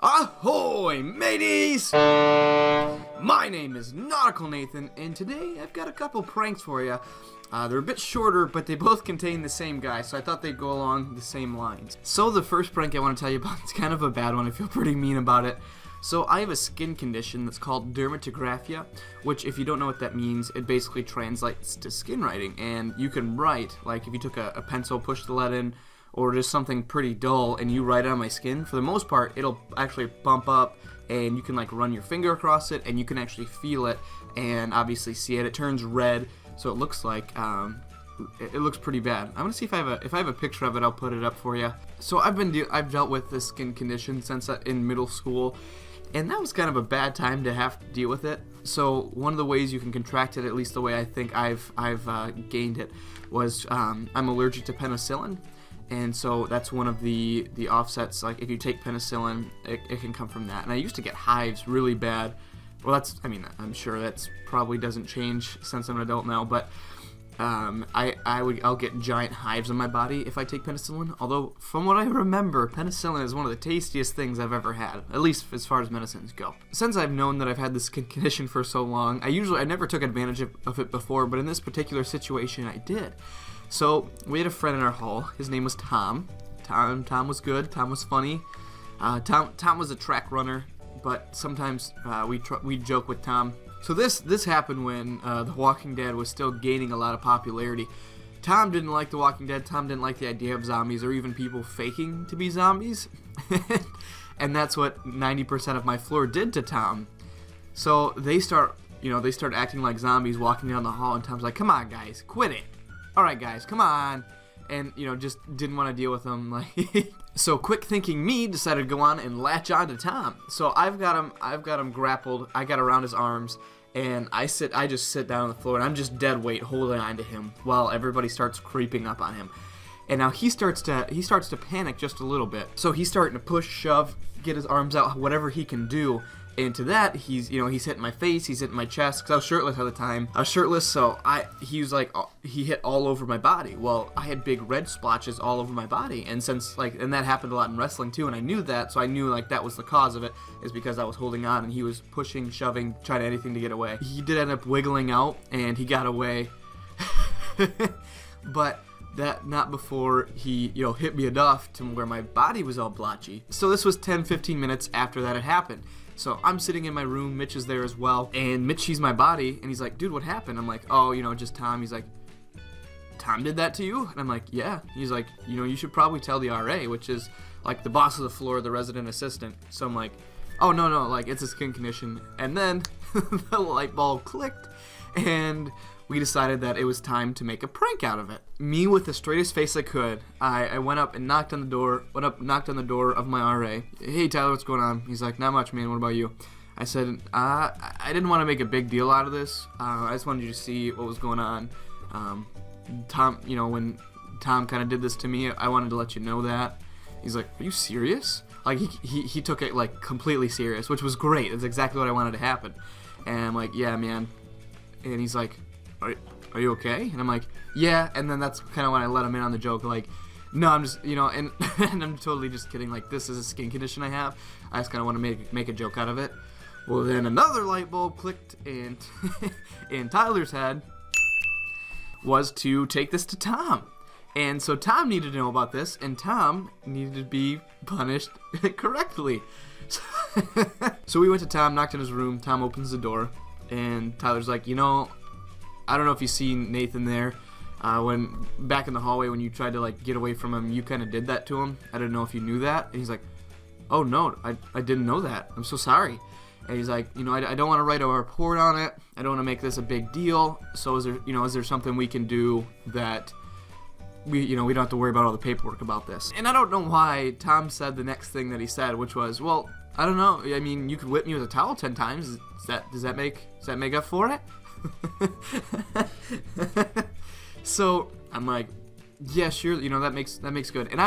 Ahoy, mateys! My name is Nautical Nathan, and today I've got a couple pranks for you. They're a bit shorter, but they both contain the same guy, so I thought they'd go along the same lines. So the first prank I want to tell you about is kind of a bad one. I feel pretty mean about it. So I have a skin condition that's called dermatographia, which if you don't know what that means, it basically translates to skin writing. And you can write, like if you took a pencil, pushed the lead in, or just something pretty dull, and you write it on my skin, for the most part, it'll actually bump up, and you can like run your finger across it, and you can actually feel it, and obviously see it. It turns red, so it looks like, it looks pretty bad. I'm gonna see if I have a picture of it. I'll put it up for you. So I've dealt with this skin condition since in middle school, and that was kind of a bad time to have to deal with it. So one of the ways you can contract it, at least the way I think I've gained it, was I'm allergic to penicillin. And so that's one of the offsets. Like if you take penicillin, it can come from that. And I used to get hives really bad. Well, I'm sure that's probably doesn't change since I'm an adult now. But I'll get giant hives on my body if I take penicillin. Although from what I remember, penicillin is one of the tastiest things I've ever had, at least as far as medicines go. Since I've known that I've had this skin condition for so long, I never took advantage of it before, but in this particular situation, I did. So we had a friend in our hall. His name was Tom. Tom was good. Tom was funny. Tom was a track runner, but sometimes we'd joke with Tom. So this happened when The Walking Dead was still gaining a lot of popularity. Tom didn't like The Walking Dead. Tom didn't like the idea of zombies or even people faking to be zombies. And that's what 90% of my floor did to Tom. So they start acting like zombies walking down the hall, and Tom's like, "Come on, guys, quit it. All right, guys, come on," and just didn't want to deal with him. Like, so quick thinking me decided to go on and latch on to Tom. So I've got him grappled. I got around his arms, and I just sit down on the floor, and I'm just dead weight holding on to him while everybody starts creeping up on him. And now he starts to panic just a little bit. So he's starting to push, shove, get his arms out, whatever he can do. And to that, he's hitting my face, he's hitting my chest, because I was shirtless at the time. I was shirtless, so he hit all over my body. Well, I had big red splotches all over my body, and and that happened a lot in wrestling too, and I knew that, so I knew like that was the cause of it, is because I was holding on, and he was pushing, shoving, trying anything to get away. He did end up wiggling out, and he got away, but that not before he hit me enough to where my body was all blotchy. So this was 10-15 minutes after that had happened. So I'm sitting in my room, Mitch is there as well, and Mitch sees my body, and he's like, "Dude, what happened?" I'm like, "Oh, just Tom." He's like, "Tom did that to you?" And I'm like, "Yeah." He's like, "You should probably tell the RA," which is like the boss of the floor, the resident assistant. So I'm like, "Oh, no, like it's a skin condition." And then the light bulb clicked, and we decided that it was time to make a prank out of it. Me with the straightest face I could, I went up and knocked on the door of my RA. "Hey, Tyler, what's going on?" He's like, "Not much, man. What about you?" I said, I didn't want to make a big deal out of this. I just wanted you to see what was going on. Tom, when Tom kind of did this to me, I wanted to let you know that. He's like, "Are you serious?" Like, he took it, like, completely serious, which was great. It's exactly what I wanted to happen. And I'm like, "Yeah, man." And he's like, Are you okay?" And I'm like, "Yeah." And then that's kind of when I let him in on the joke, like, "No, I'm just, and I'm totally just kidding. Like, this is a skin condition I have. I just kind of want to make a joke out of it." Well, then another light bulb clicked, and in Tyler's head was to take this to Tom. And so Tom needed to know about this, and Tom needed to be punished correctly. So we went to Tom, knocked on his room. Tom opens the door, and Tyler's like, "I don't know if you've seen Nathan there. When back in the hallway when you tried to like get away from him, you kind of did that to him. I don't know if you knew that." And he's like, "Oh no, I didn't know that. I'm so sorry." And he's like, I don't want to write a report on it. I don't want to make this a big deal. So is there something we can do that we don't have to worry about all the paperwork about this?" And I don't know why Tom said the next thing that he said, which was, "Well, I don't know. I mean, you could whip me with a towel 10 times. Does that make up for it?" So I'm like, "Yeah, sure, that makes good." And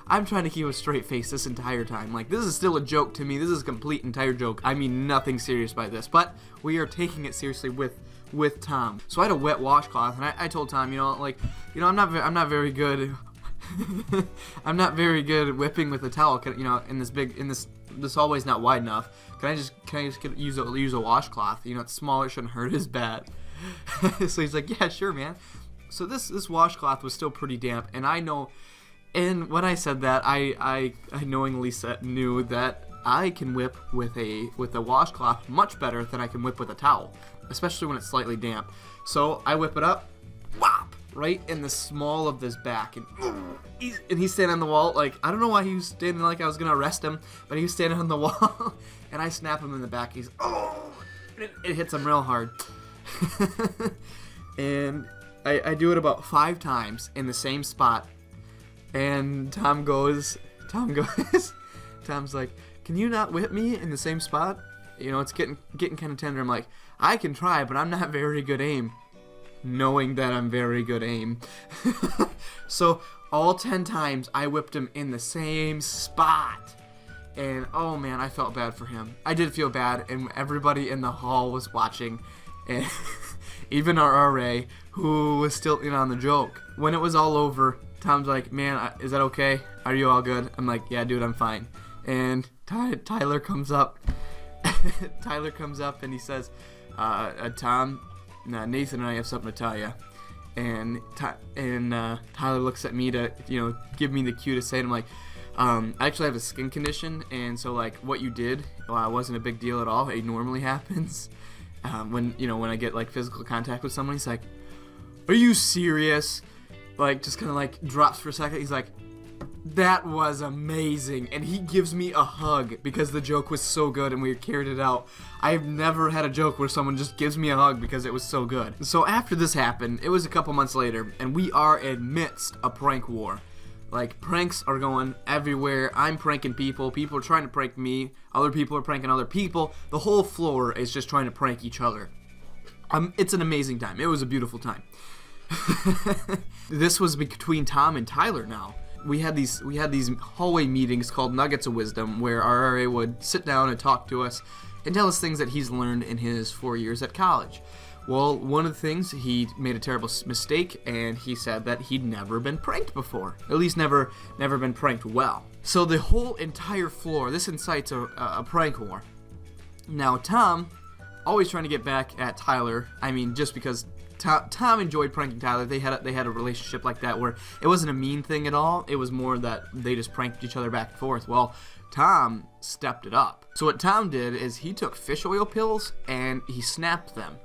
I'm trying to keep a straight face this entire time. Like, this is still a joke to me. This is a complete entire joke. I mean nothing serious by this, but we are taking it seriously with Tom. So I had a wet washcloth, and I told Tom, I'm not very good I'm not very good at whipping with a towel, in this this hallway's not wide enough. Can I just use a washcloth? You know, it's smaller, it shouldn't hurt as bad. So he's like, yeah, sure, man. So this washcloth was still pretty damp, and I know, and when I said that, I knowingly knew that I can whip with a washcloth much better than I can whip with a towel, especially when it's slightly damp. So I whip it up, whop, right in the small of this back, and he's standing on the wall. Like, I don't know why he was standing like I was gonna arrest him, but he was standing on the wall, and I snap him in the back. He's it hits him real hard, and I do it about 5 times in the same spot, and Tom's like, can you not whip me in the same spot? You know, it's getting kind of tender. I'm like, I can try, but I'm not very good aim. Knowing that I'm very good aim. So all 10 times I whipped him in the same spot. And oh man, I felt bad for him. I did feel bad, and everybody in the hall was watching. And even our RA, who was still in on the joke. When it was all over, Tom's like, man, is that okay? Are you all good? I'm like, yeah, dude, I'm fine. And Tyler comes up. Tyler comes up and he says, Tom, Nathan and I have something to tell you. And Tyler looks at me to, you know, give me the cue to say it. I'm like, I actually have a skin condition, and so like what you did wasn't a big deal at all. It normally happens when I get like physical contact with someone. He's like, are you serious? Like, just kind of like drops for a second. He's like, that was amazing, and he gives me a hug because the joke was so good and we carried it out. I've never had a joke where someone just gives me a hug because it was so good. So after this happened, it was a couple months later, and we are amidst a prank war. Like, pranks are going everywhere. I'm pranking people. People are trying to prank me. Other people are pranking other people. The whole floor is just trying to prank each other. It's an amazing time. It was a beautiful time. This was between Tom and Tyler now. We had these hallway meetings called Nuggets of Wisdom, where our RA would sit down and talk to us and tell us things that he's learned in his 4 years at college. Well, one of the things, he made a terrible mistake, and he said that he'd never been pranked before. At least never been pranked well. So the whole entire floor, this incites a prank war. Now, Tom, always trying to get back at Tyler, I mean, just because Tom enjoyed pranking Tyler. They had a relationship like that where it wasn't a mean thing at all. It was more that they just pranked each other back and forth. Well, Tom stepped it up. So what Tom did is he took fish oil pills and he snapped them,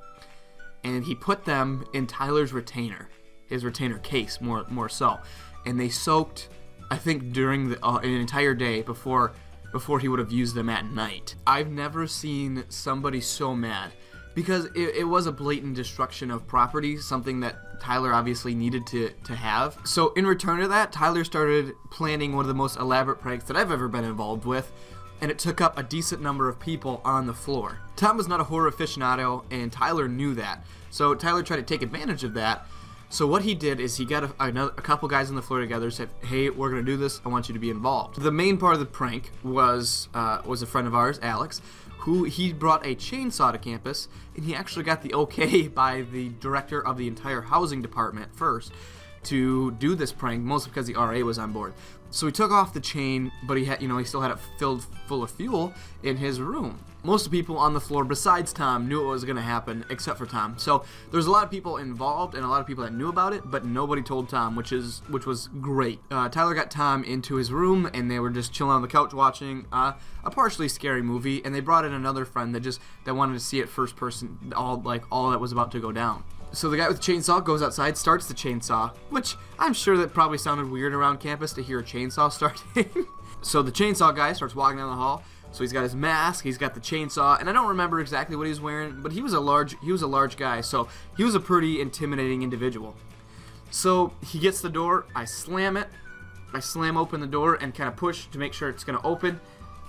and he put them in Tyler's retainer, his retainer case more so, and they soaked, I think, during an entire day before he would have used them at night. I've never seen somebody so mad. Because it was a blatant destruction of property, something that Tyler obviously needed to have. So in return to that, Tyler started planning one of the most elaborate pranks that I've ever been involved with, and it took up a decent number of people on the floor. Tom was not a horror aficionado, and Tyler knew that. So Tyler tried to take advantage of that. So what he did is he got a couple guys on the floor together, said, hey, we're going to do this, I want you to be involved. The main part of the prank was a friend of ours, Alex, who he brought a chainsaw to campus, and he actually got the okay by the director of the entire housing department first to do this prank, mostly because the RA was on board. So he took off the chain, but he still had it filled full of fuel in his room. Most of the people on the floor besides Tom knew what was going to happen, except for Tom. So there's a lot of people involved and a lot of people that knew about it, but nobody told Tom, which was great. Tyler got Tom into his room, and they were just chilling on the couch watching a partially scary movie, and they brought in another friend that wanted to see it first person, all that was about to go down. So the guy with the chainsaw goes outside, starts the chainsaw, which I'm sure that probably sounded weird around campus to hear a chainsaw starting. So the chainsaw guy starts walking down the hall. So he's got his mask, he's got the chainsaw, and I don't remember exactly what he was wearing, but he was a large guy, so he was a pretty intimidating individual. So he gets the door, I slam open the door and kind of push to make sure it's going to open.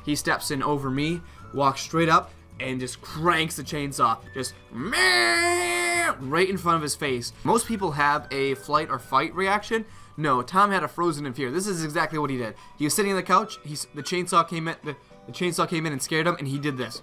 He steps in over me, walks straight up, and just cranks the chainsaw, just right in front of his face. Most people have a flight or fight reaction. No, Tom had a frozen in fear. This is exactly what he did. He was sitting on the couch, the chainsaw came in and scared him, and he did this.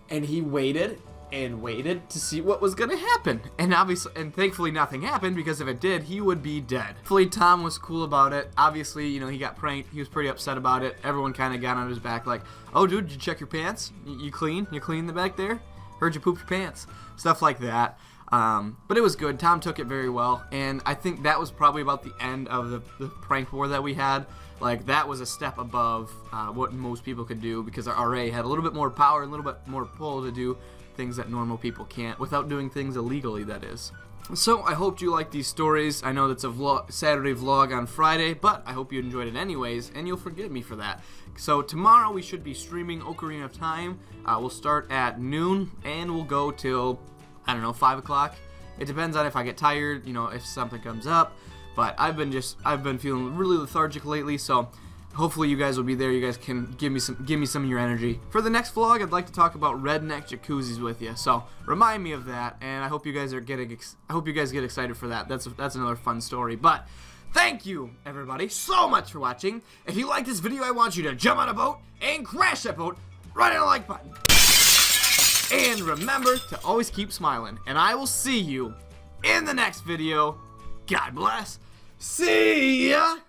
And he waited, and waited to see what was gonna happen. And obviously, and thankfully nothing happened, because if it did, he would be dead. Thankfully, Tom was cool about it. Obviously, you know, he got pranked. He was pretty upset about it. Everyone kind of got on his back like, oh, dude, did you check your pants? You clean? You clean the back there? Heard you pooped your pants. Stuff like that. But it was good. Tom took it very well, and I think that was probably about the end of the prank war that we had. Like, that was a step above what most people could do, because our RA had a little bit more power, a little bit more pull to do things that normal people can't, without doing things illegally, that is. So I hope you like these stories. I know that's a Saturday vlog on Friday, but I hope you enjoyed it anyways, and you'll forgive me for that. So tomorrow we should be streaming Ocarina of Time. We'll start at noon, and we'll go till, I don't know, 5 o'clock. It depends on if I get tired, you know, if something comes up. But I've been feeling really lethargic lately, so hopefully you guys will be there. You guys can give me some of your energy. For the next vlog, I'd like to talk about redneck jacuzzis with you. So remind me of that, and I hope you guys get excited for that. That's another fun story. But thank you, everybody, so much for watching. If you like this video, I want you to jump on a boat and crash that boat right on the like button. And remember to always keep smiling. And I will see you in the next video. God bless. See ya!